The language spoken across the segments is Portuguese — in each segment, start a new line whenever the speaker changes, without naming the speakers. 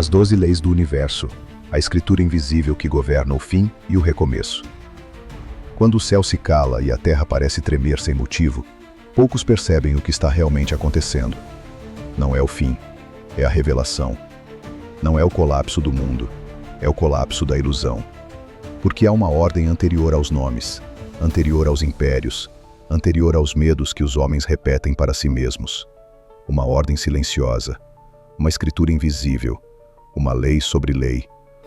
As 12 leis do universo, a escritura invisível que governa o fim e o recomeço. Quando o céu se cala e a terra parece tremer sem motivo, poucos percebem o que está realmente acontecendo. Não é o fim, é a revelação. Não é o colapso do mundo, é o colapso da ilusão. Porque há uma ordem anterior aos nomes, anterior aos impérios, anterior aos medos que os homens repetem para si mesmos. Uma ordem silenciosa, uma escritura invisível, uma lei sobre lei,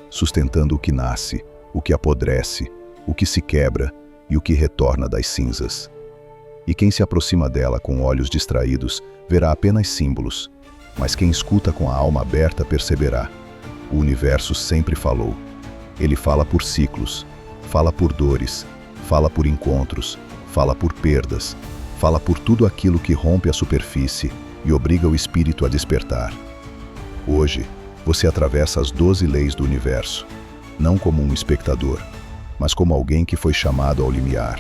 sustentando o que nasce, o que apodrece, o que se quebra e o que retorna das cinzas. E quem se aproxima dela com olhos distraídos verá apenas símbolos, mas quem escuta com a alma aberta perceberá. O universo sempre falou. Ele fala por ciclos, fala por dores, fala por encontros, fala por perdas, fala por tudo aquilo que rompe a superfície e obriga o espírito a despertar. Hoje, você atravessa as 12 leis do universo, não como um espectador, mas como alguém que foi chamado ao limiar.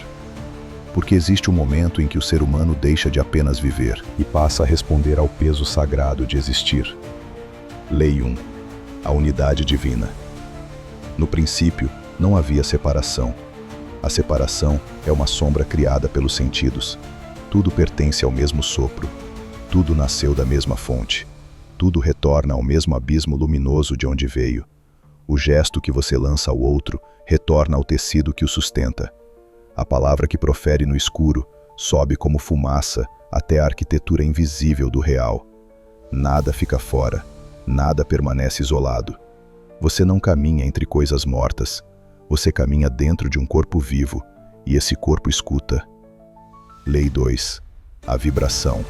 Porque existe um momento em que o ser humano deixa de apenas viver e passa a responder ao peso sagrado de existir. Lei 1. A unidade divina. No princípio, não havia separação. A separação é uma sombra criada pelos sentidos. Tudo pertence ao mesmo sopro. Tudo nasceu da mesma fonte. Tudo retorna ao mesmo abismo luminoso de onde veio. O gesto que você lança ao outro retorna ao tecido que o sustenta. A palavra que profere no escuro sobe como fumaça até a arquitetura invisível do real. Nada fica fora, nada permanece isolado. Você não caminha entre coisas mortas. Você caminha dentro de um corpo vivo, e esse corpo escuta. Lei 2. A vibração.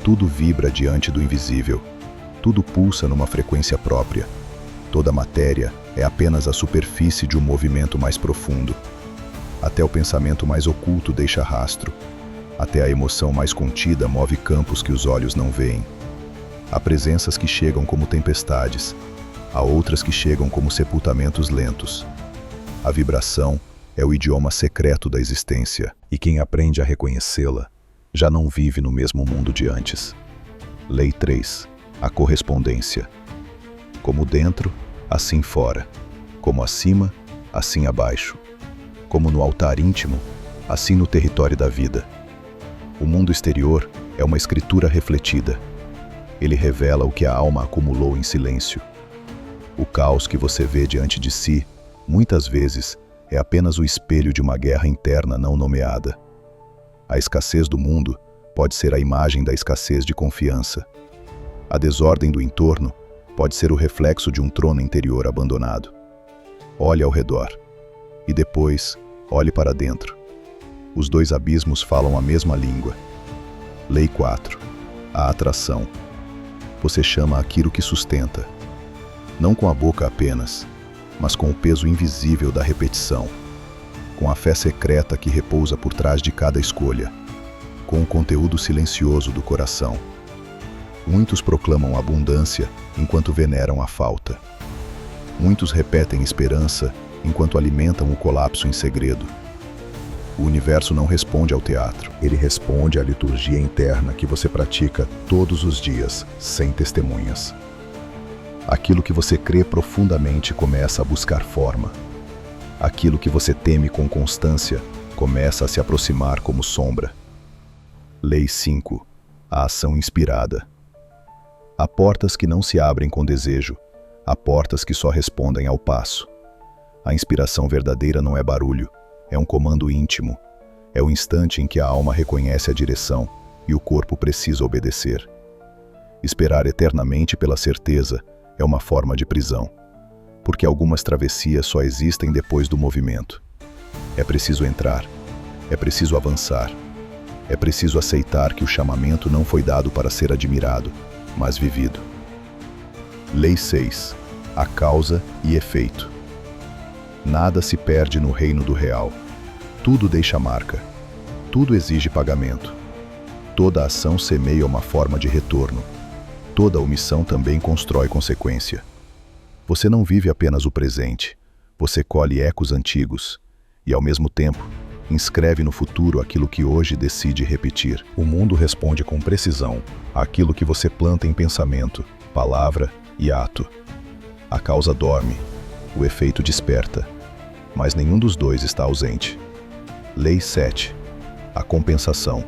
Tudo vibra diante do invisível. Tudo pulsa numa frequência própria. Toda matéria é apenas a superfície de um movimento mais profundo. Até o pensamento mais oculto deixa rastro. Até a emoção mais contida move campos que os olhos não veem. Há presenças que chegam como tempestades. Há outras que chegam como sepultamentos lentos. A vibração é o idioma secreto da existência, e quem aprende a reconhecê-la já não vive no mesmo mundo de antes. Lei 3. A correspondência. Como dentro, assim fora. Como acima, assim abaixo. Como no altar íntimo, assim no território da vida. O mundo exterior é uma escritura refletida. Ele revela o que a alma acumulou em silêncio. O caos que você vê diante de si, muitas vezes, é apenas o espelho de uma guerra interna não nomeada. A escassez do mundo pode ser a imagem da escassez de confiança. A desordem do entorno pode ser o reflexo de um trono interior abandonado. Olhe ao redor. E depois, olhe para dentro. Os dois abismos falam a mesma língua. Lei 4. A atração. Você chama aquilo que sustenta. Não com a boca apenas, mas com o peso invisível da repetição. Com a fé secreta que repousa por trás de cada escolha. Com o conteúdo silencioso do coração. Muitos proclamam abundância enquanto veneram a falta. Muitos repetem esperança enquanto alimentam o colapso em segredo. O universo não responde ao teatro. Ele responde à liturgia interna que você pratica todos os dias, sem testemunhas. Aquilo que você crê profundamente começa a buscar forma. Aquilo que você teme com constância começa a se aproximar como sombra. Lei 5. A ação inspirada. Há portas que não se abrem com desejo. Há portas que só respondem ao passo. A inspiração verdadeira não é barulho, é um comando íntimo. É o instante em que a alma reconhece a direção e o corpo precisa obedecer. Esperar eternamente pela certeza é uma forma de prisão, porque algumas travessias só existem depois do movimento. É preciso entrar, é preciso avançar, é preciso aceitar que o chamamento não foi dado para ser admirado, mas vivido. Lei 6. A causa e efeito. Nada se perde no reino do real. Tudo deixa marca. Tudo exige pagamento. Toda ação semeia uma forma de retorno. Toda omissão também constrói consequência. Você não vive apenas o presente. Você colhe ecos antigos. E, ao mesmo tempo, inscreve no futuro aquilo que hoje decide repetir. O mundo responde com precisão àquilo que você planta em pensamento, palavra e ato. A causa dorme, o efeito desperta, mas nenhum dos dois está ausente. Lei 7. A compensação.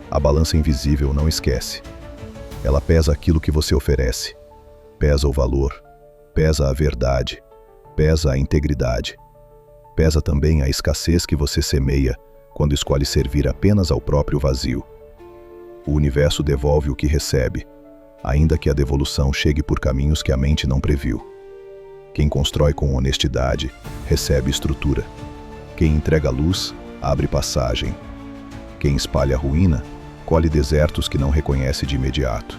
A balança invisível não esquece. Ela pesa aquilo que você oferece, pesa o valor, pesa a verdade, pesa a integridade, pesa também a escassez que você semeia quando escolhe servir apenas ao próprio vazio. O universo devolve o que recebe, ainda que a devolução chegue por caminhos que a mente não previu. Quem constrói com honestidade, recebe estrutura. Quem entrega luz, abre passagem. Quem espalha ruína, colhe desertos que não reconhece de imediato.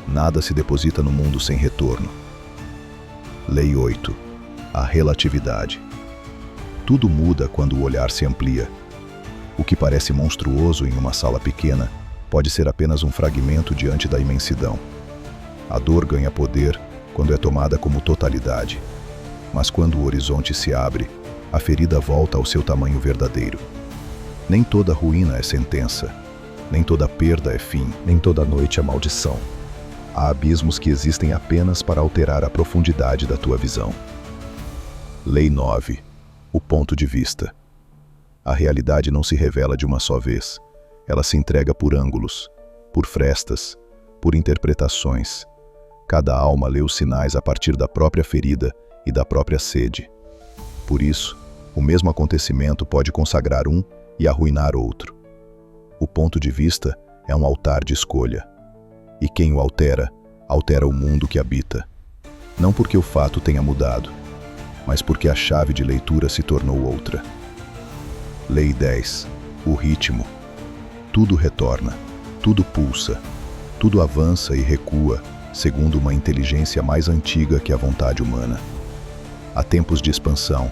Nada se deposita no mundo sem retorno. Lei 8. A relatividade. Tudo muda quando o olhar se amplia. O que parece monstruoso em uma sala pequena pode ser apenas um fragmento diante da imensidão. A dor ganha poder quando é tomada como totalidade. Mas quando o horizonte se abre, a ferida volta ao seu tamanho verdadeiro. Nem toda ruína é sentença, nem toda perda é fim, nem toda noite é maldição. Há abismos que existem apenas para alterar a profundidade da tua visão. Lei 9. O ponto de vista. A realidade não se revela de uma só vez. Ela se entrega por ângulos, por frestas, por interpretações. Cada alma lê os sinais a partir da própria ferida e da própria sede. Por isso, o mesmo acontecimento pode consagrar um e arruinar outro. O ponto de vista é um altar de escolha. E quem o altera, altera o mundo que habita. Não porque o fato tenha mudado, mas porque a chave de leitura se tornou outra. Lei 10. O ritmo. Tudo retorna, tudo pulsa, tudo avança e recua, segundo uma inteligência mais antiga que a vontade humana. Há tempos de expansão,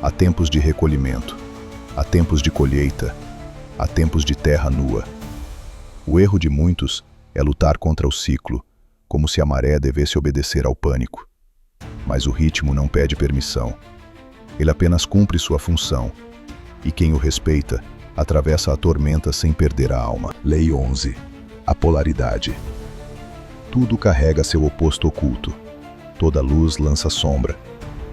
há tempos de recolhimento, há tempos de colheita, há tempos de terra nua. O erro de muitos é lutar contra o ciclo, como se a maré devesse obedecer ao pânico. Mas o ritmo não pede permissão. Ele apenas cumpre sua função, e quem o respeita atravessa a tormenta sem perder a alma. Lei 11. A polaridade. Tudo carrega seu oposto oculto. Toda luz lança sombra.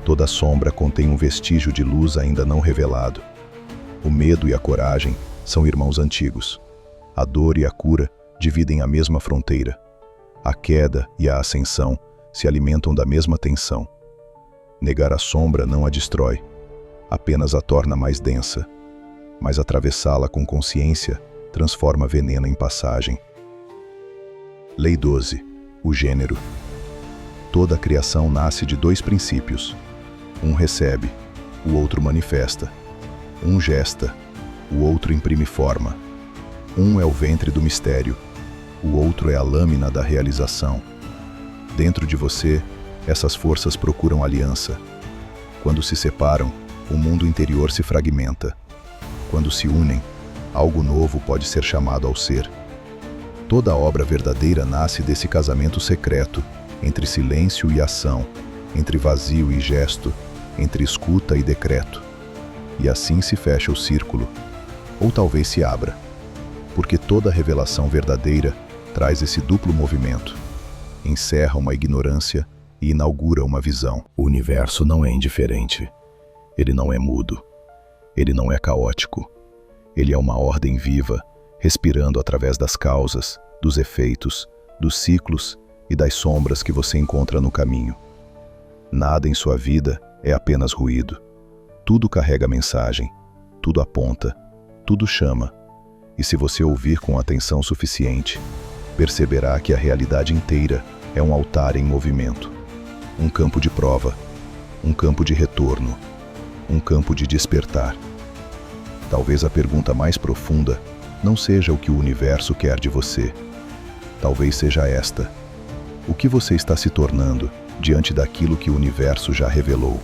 Toda sombra contém um vestígio de luz ainda não revelado. O medo e a coragem são irmãos antigos. A dor e a cura dividem a mesma fronteira. A queda e a ascensão se alimentam da mesma tensão. Negar a sombra não a destrói, apenas a torna mais densa. Mas atravessá-la com consciência transforma veneno em passagem. Lei 12. O gênero. Toda a criação nasce de dois princípios. Um recebe, o outro manifesta. Um gesta, o outro imprime forma. Um é o ventre do mistério, o outro é a lâmina da realização. Dentro de você, essas forças procuram aliança. Quando se separam, o mundo interior se fragmenta. Quando se unem, algo novo pode ser chamado ao ser. Toda obra verdadeira nasce desse casamento secreto, entre silêncio e ação, entre vazio e gesto, entre escuta e decreto. E assim se fecha o círculo, ou talvez se abra, porque toda revelação verdadeira traz esse duplo movimento. Encerra uma ignorância e inaugura uma visão. O universo não é indiferente. Ele não é mudo. Ele não é caótico. Ele é uma ordem viva, respirando através das causas, dos efeitos, dos ciclos e das sombras que você encontra no caminho. Nada em sua vida é apenas ruído. Tudo carrega mensagem, tudo aponta, tudo chama. E se você ouvir com atenção suficiente, perceberá que a realidade inteira é um altar em movimento. Um campo de prova, um campo de retorno, um campo de despertar. Talvez a pergunta mais profunda não seja o que o universo quer de você. Talvez seja esta: o que você está se tornando diante daquilo que o universo já revelou?